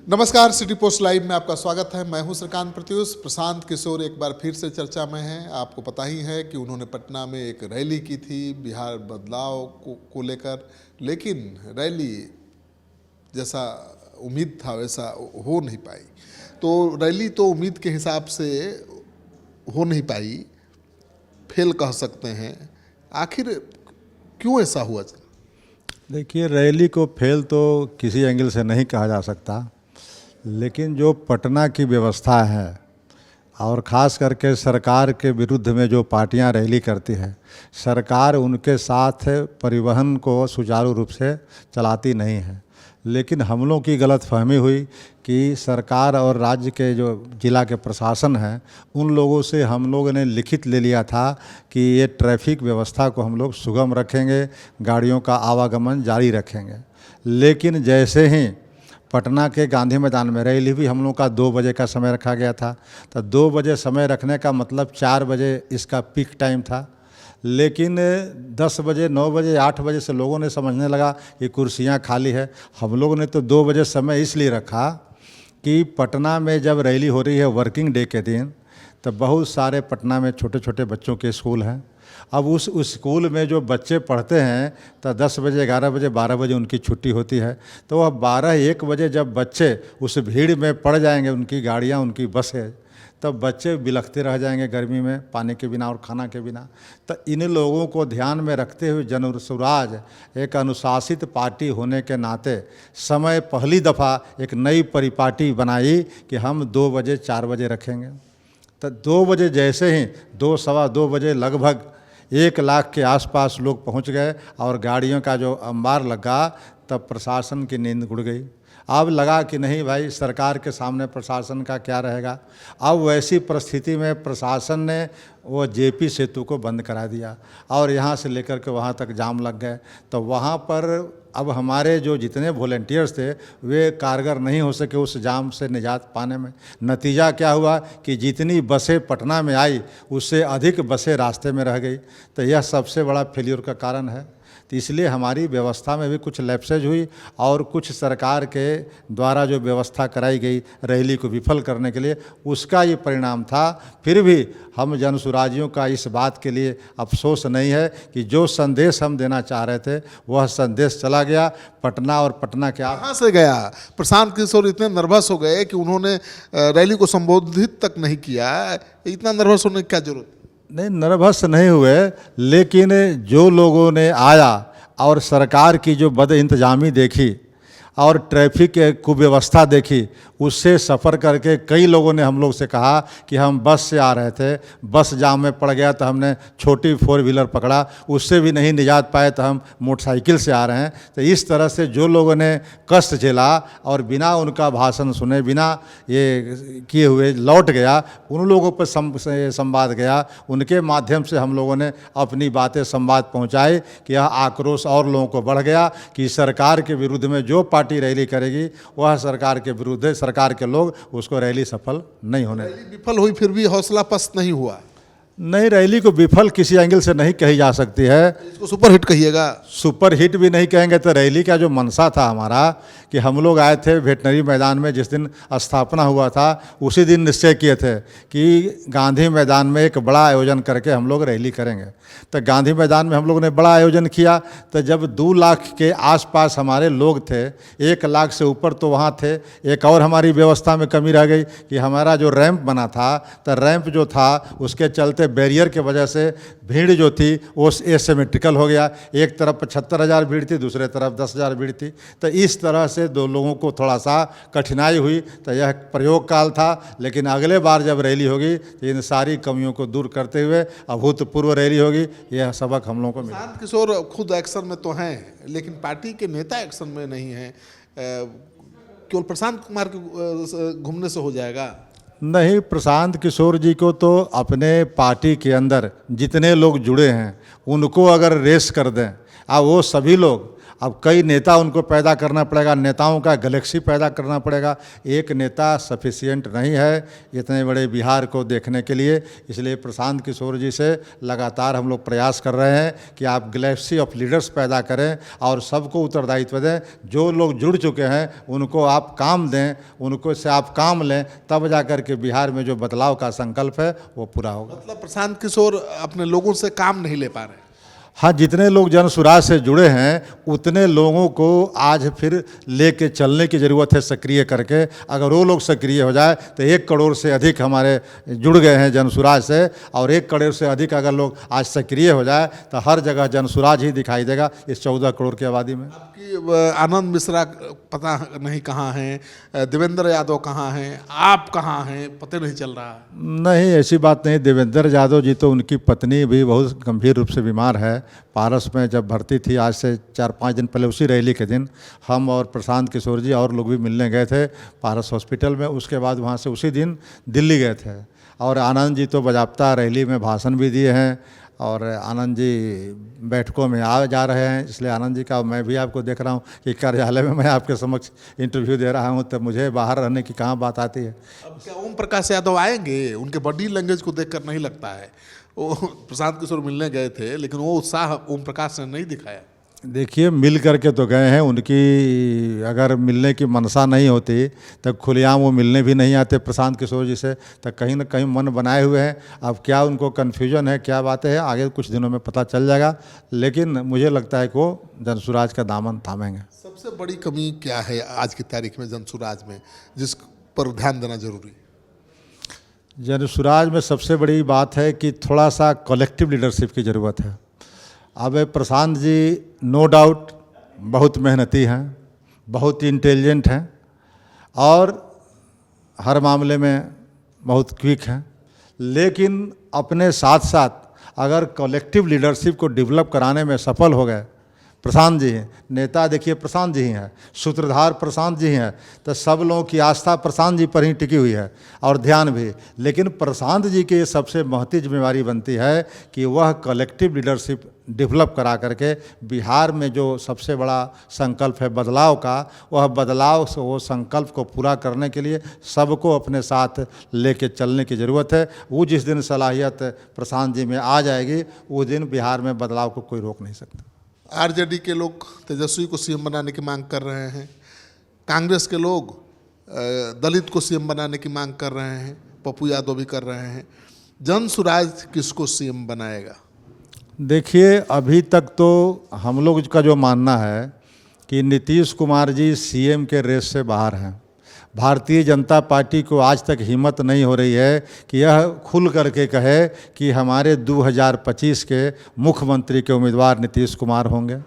नमस्कार, city post live में आपका स्वागत है। मैं हूं श्रीकांत प्रत्युष। प्रशांत किशोर एक बार फिर से चर्चा में हैं। आपको पता ही है कि उन्होंने पटना में एक रैली की थी बिहार बदलाव को लेकर, लेकिन रैली जैसा उम्मीद था वैसा हो नहीं पाई। तो रैली तो उम्मीद के हिसाब से हो नहीं पाई, फेल कह सकते हैं। आखिर क्यों ऐसा हुआ? देखिए, रैली को फेल तो किसी एंगल से नहीं कहा जा सकता, लेकिन जो पटना की व्यवस्था है और ख़ास करके सरकार के विरुद्ध में जो पार्टियां रैली करती है, सरकार उनके साथ परिवहन को सुचारू रूप से चलाती नहीं है। लेकिन हम लोगों की गलतफहमी हुई कि सरकार और राज्य के जो जिला के प्रशासन हैं उन लोगों से हम लोगों ने लिखित ले लिया था कि ये ट्रैफिक व्यवस्था को हम लोग सुगम रखेंगे, गाड़ियों का आवागमन जारी रखेंगे। लेकिन जैसे ही पटना के गांधी मैदान में रैली भी हम लोग का 2 बजे का समय रखा गया था, तो 2 बजे समय रखने का मतलब 4 बजे इसका पीक टाइम था। लेकिन 10 बजे, 9 बजे, 8 बजे से लोगों ने समझने लगा कि कुर्सियां खाली है। हम लोगों ने तो 2 बजे समय इसलिए रखा कि पटना में जब रैली हो रही है वर्किंग डे के दिन, तो बहुत सारे पटना में छोटे छोटे बच्चों के स्कूल हैं। अब उस स्कूल में जो बच्चे पढ़ते हैं तो 10 बजे, 11 बजे, 12 बजे उनकी छुट्टी होती है। तो अब 12-1 बजे जब बच्चे उस भीड़ में पड़ जाएंगे, उनकी गाड़ियां, उनकी बसें, तब बच्चे बिलखते रह जाएंगे गर्मी में, पानी के बिना और खाना के बिना। तो इन लोगों को ध्यान में रखते हुए जनसुराज एक अनुशासित पार्टी होने के नाते समय पहली दफ़ा एक नई परिपाटी बनाई कि हम 2 बजे, 4 बजे रखेंगे। तो 2 बजे जैसे ही 2, सवा 2 बजे लगभग 1 लाख के आसपास लोग पहुंच गए और गाड़ियों का जो अंबार लगा, तब प्रशासन की नींद उड़ गई। अब लगा कि नहीं भाई, सरकार के सामने प्रशासन का क्या रहेगा। अब वैसी परिस्थिति में प्रशासन ने वो जेपी सेतु को बंद करा दिया और यहाँ से लेकर के वहाँ तक जाम लग गए। तो वहाँ पर अब हमारे जो जितने वॉलंटियर्स थे वे कारगर नहीं हो सके उस जाम से निजात पाने में। नतीजा क्या हुआ कि जितनी बसें पटना में आई उससे अधिक बसें रास्ते में रह गई। तो यह सबसे बड़ा फेल्योर का कारण है। तो इसलिए हमारी व्यवस्था में भी कुछ लैप्सेज हुई और कुछ सरकार के द्वारा जो व्यवस्था कराई गई रैली को विफल करने के लिए, उसका ये परिणाम था। फिर भी हम जनसुराजियों का इस बात के लिए अफसोस नहीं है कि जो संदेश हम देना चाह रहे थे वह संदेश चला गया पटना और पटना के कहाँ से गया? प्रशांत किशोर इतने नर्वस हो गए कि उन्होंने रैली को संबोधित तक नहीं किया। इतना नर्वस होने की क्या जरूरत? नहीं, नर्वस नहीं हुए, लेकिन जो लोगों ने आया और सरकार की जो बद इंतजामी देखी और ट्रैफिक कुव्यवस्था देखी, उससे सफ़र करके कई लोगों ने हम लोग से कहा कि हम बस से आ रहे थे, बस जाम में पड़ गया तो हमने छोटी 4 व्हीलर पकड़ा, उससे भी नहीं निजात पाए तो हम मोटरसाइकिल से आ रहे हैं। तो इस तरह से जो लोगों ने कष्ट झेला और बिना उनका भाषण सुने, बिना ये किए हुए लौट गया, उन लोगों पर संवाद गया। उनके माध्यम से हम लोगों ने अपनी बातें संवाद पहुँचाई कि यह आक्रोश और लोगों को बढ़ गया कि सरकार के विरुद्ध में जो पार्टी रैली करेगी वह सरकार के विरुद्ध है, सरकार के लोग उसको रैली सफल नहीं होने। रैली विफल हुई फिर भी हौसला पस्त नहीं हुआ? नहीं, रैली को विफल किसी एंगल से नहीं कही जा सकती है। इसको सुपर हिट कहिएगा? सुपर हिट भी नहीं कहेंगे। तो रैली का जो मनसा था हमारा कि हम लोग आए थे वेटनरी मैदान में, जिस दिन स्थापना हुआ था उसी दिन निश्चय किए थे कि गांधी मैदान में एक बड़ा आयोजन करके हम लोग रैली करेंगे। तो गांधी मैदान में हम लोगों ने बड़ा आयोजन किया। तो जब 2 लाख के आसपास हमारे लोग थे, 1 लाख से ऊपर तो वहाँ थे। एक और हमारी व्यवस्था में कमी रह गई कि हमारा जो रैंप बना था, तो रैंप जो था उसके चलते बैरियर के वजह से भीड़ जो थी वो एसिमेट्रिकल हो गया। एक तरफ 75,000 भीड़ थी, दूसरे तरफ 10,000 भीड़ थी। तो इस तरह से 2 लोगों को थोड़ा सा कठिनाई हुई। तो यह प्रयोग काल था, लेकिन अगले बार जब रैली होगी तो इन सारी कमियों को दूर करते हुए अभूतपूर्व रैली होगी। यह सबक हम लोगों को मिला। प्रशांत किशोर खुद एक्शन में तो हैं, लेकिन पार्टी के नेता एक्शन में नहीं हैं। केवल प्रशांत कुमार के घूमने से हो जाएगा? नहीं, प्रशांत किशोर जी को तो अपने पार्टी के अंदर जितने लोग जुड़े हैं उनको अगर रेस कर दें, वो सभी लोग अब कई नेता उनको पैदा करना पड़ेगा, नेताओं का गैलेक्सी पैदा करना पड़ेगा। एक नेता सफिशिएंट नहीं है इतने बड़े बिहार को देखने के लिए। इसलिए प्रशांत किशोर जी से लगातार हम लोग प्रयास कर रहे हैं कि आप गैलेक्सी ऑफ लीडर्स पैदा करें और सबको उत्तरदायित्व दें। जो लोग जुड़ चुके हैं उनको आप काम दें, उनको से आप काम लें, तब जा कर के बिहार में जो बदलाव का संकल्प है वो पूरा होगा। मतलब प्रशांत किशोर अपने लोगों से काम नहीं ले पा रहे। हाँ, जितने लोग जन सुराज से जुड़े हैं उतने लोगों को आज फिर लेके चलने की ज़रूरत है, सक्रिय करके। अगर वो लोग सक्रिय हो जाए तो 1 करोड़ से अधिक हमारे जुड़ गए हैं जन सुराज से, और 1 करोड़ से अधिक अगर लोग आज सक्रिय हो जाए तो हर जगह जन सुराज ही दिखाई देगा इस 14 करोड़ की आबादी में। आपकी आनंद मिश्रा पता नहीं कहाँ हैं, देवेंद्र यादव कहाँ हैं, आप कहाँ हैं, पता नहीं चल रहा है। नहीं, ऐसी बात नहीं। देवेंद्र यादव जी तो उनकी पत्नी भी बहुत गंभीर रूप से बीमार है। पारस में जब भर्ती थी आज से 4-5 दिन पहले, उसी रैली के दिन हम और प्रशांत किशोर जी और लोग भी मिलने गए थे पारस हॉस्पिटल में। उसके बाद वहाँ से उसी दिन दिल्ली गए थे। और आनंद जी तो बाज़ाब्ता रैली में भाषण भी दिए हैं और आनंद जी बैठकों में आ जा रहे हैं। इसलिए आनंद जी का मैं भी आपको देख रहा हूँ कि कार्यालय में मैं आपके समक्ष इंटरव्यू दे रहा हूँ, तब मुझे बाहर रहने की कहाँ बात आती है। अब क्या ओम प्रकाश यादव आएंगे? उनके बॉडी लैंग्वेज को देखकर नहीं लगता है। वो प्रशांत किशोर मिलने गए थे लेकिन वो उत्साह ओम प्रकाश ने नहीं दिखाया। देखिए, मिल करके तो गए हैं। उनकी अगर मिलने की मनसा नहीं होती तो खुलेआम वो मिलने भी नहीं आते प्रशांत किशोर जी से। तो कहीं ना कहीं मन बनाए हुए हैं। अब क्या उनको कन्फ्यूजन है, क्या बातें हैं, आगे कुछ दिनों में पता चल जाएगा। लेकिन मुझे लगता है कि वो जनसुराज का दामन थामेंगे। सबसे बड़ी कमी क्या है आज की तारीख में जनसुराज में, जिस पर ध्यान देना जरूरी है? जनसुराज में सबसे बड़ी बात है कि थोड़ा सा कलेक्टिव लीडरशिप की ज़रूरत है। अब प्रशांत जी नो डाउट बहुत मेहनती हैं, बहुत इंटेलिजेंट हैं और हर मामले में बहुत क्विक हैं। लेकिन अपने साथ साथ अगर कलेक्टिव लीडरशिप को डेवलप कराने में सफल हो गए, प्रशांत जी हैं नेता, देखिए प्रशांत जी ही हैं, सूत्रधार प्रशांत जी हैं, तो सब लोगों की आस्था प्रशांत जी पर ही टिकी हुई है और ध्यान भी। लेकिन प्रशांत जी की सबसे महती जिम्मेवारी बनती है कि वह कलेक्टिव लीडरशिप डेवलप करा करके बिहार में जो सबसे बड़ा संकल्प है बदलाव का, वह बदलाव से वो संकल्प को पूरा करने के लिए सबको अपने साथ लेके चलने की ज़रूरत है। वो जिस दिन सलाहियत प्रशांत जी में आ जाएगी उस दिन बिहार में बदलाव को कोई रोक नहीं सकता। आरजेडी के लोग तेजस्वी को सीएम बनाने की मांग कर रहे हैं, कांग्रेस के लोग दलित को सीएम बनाने की मांग कर रहे हैं, पप्पू यादव भी कर रहे हैं। जनसुराज किसको सीएम बनाएगा? देखिए, अभी तक तो हम लोग का जो मानना है कि नीतीश कुमार जी सीएम के रेस से बाहर हैं। भारतीय जनता पार्टी को आज तक हिम्मत नहीं हो रही है कि यह खुल करके कहे कि हमारे 2025 के मुख्यमंत्री के उम्मीदवार नीतीश कुमार होंगे।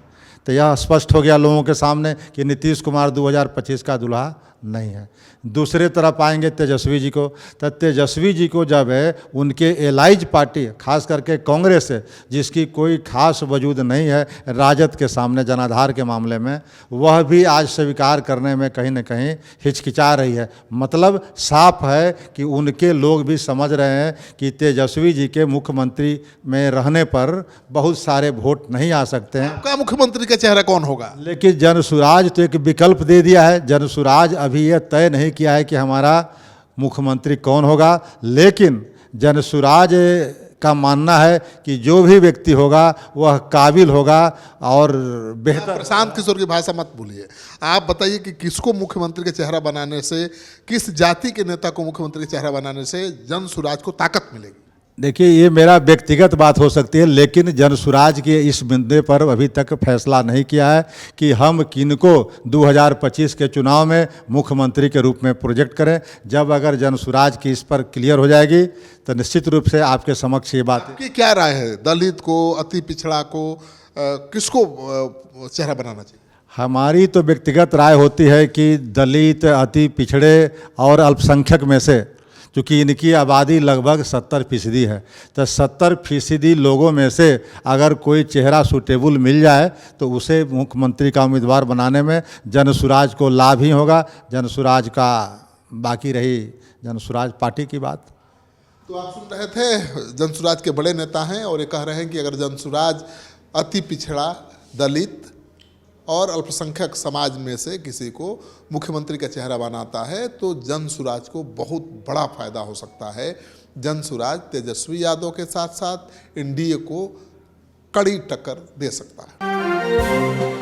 तो यह स्पष्ट हो गया लोगों के सामने कि नीतीश कुमार 2025 का दूल्हा नहीं है। दूसरे तरफ आएंगे तेजस्वी जी को, तो तेजस्वी जी को जब उनके एलाइज पार्टी खास करके कांग्रेस है जिसकी कोई खास वजूद नहीं है राजद के सामने जनाधार के मामले में, वह भी आज स्वीकार करने में कहीं न कहीं हिचकिचा रही है। मतलब साफ है कि उनके लोग भी समझ रहे हैं कि तेजस्वी जी के मुख्यमंत्री में रहने पर बहुत सारे वोट नहीं आ सकते हैं। आपका मुख्यमंत्री का चेहरा कौन होगा? लेकिन जनसुराज तो एक विकल्प दे दिया है। जनसुराज अभी यह तय नहीं किया है कि हमारा मुख्यमंत्री कौन होगा, लेकिन जनसुराज का मानना है कि जो भी व्यक्ति होगा वह काबिल होगा और बेहतर। प्रशांत किशोर की भाषा मत भूलिए, आप बताइए कि किसको मुख्यमंत्री का चेहरा बनाने से, किस जाति के नेता को मुख्यमंत्री का चेहरा बनाने से जनसुराज को ताकत मिलेगी? देखिए, ये मेरा व्यक्तिगत बात हो सकती है, लेकिन जनसुराज के इस मुद्दे पर अभी तक फैसला नहीं किया है कि हम किनको 2025 के चुनाव में मुख्यमंत्री के रूप में प्रोजेक्ट करें। जब अगर जनसुराज की इस पर क्लियर हो जाएगी तो निश्चित रूप से आपके समक्ष ये बात। आपकी क्या राय है, दलित को, अति पिछड़ा को, किसको चेहरा बनाना चाहिए? हमारी तो व्यक्तिगत राय होती है कि दलित, अति पिछड़े और अल्पसंख्यक में से, चूँकि इनकी आबादी लगभग 70% है, तो 70% लोगों में से अगर कोई चेहरा सूटेबल मिल जाए तो उसे मुख्यमंत्री का उम्मीदवार बनाने में जनसुराज को लाभ ही होगा। जनसुराज का बाकी रही जनसुराज पार्टी की बात। तो आप सुन रहे थे, जनसुराज के बड़े नेता हैं और ये कह रहे हैं कि अगर जनसुराज अति पिछड़ा, दलित और अल्पसंख्यक समाज में से किसी को मुख्यमंत्री का चेहरा बनाता है तो जनसुराज को बहुत बड़ा फायदा हो सकता है। जनसुराज तेजस्वी यादव के साथ साथ एनडीए को कड़ी टक्कर दे सकता है।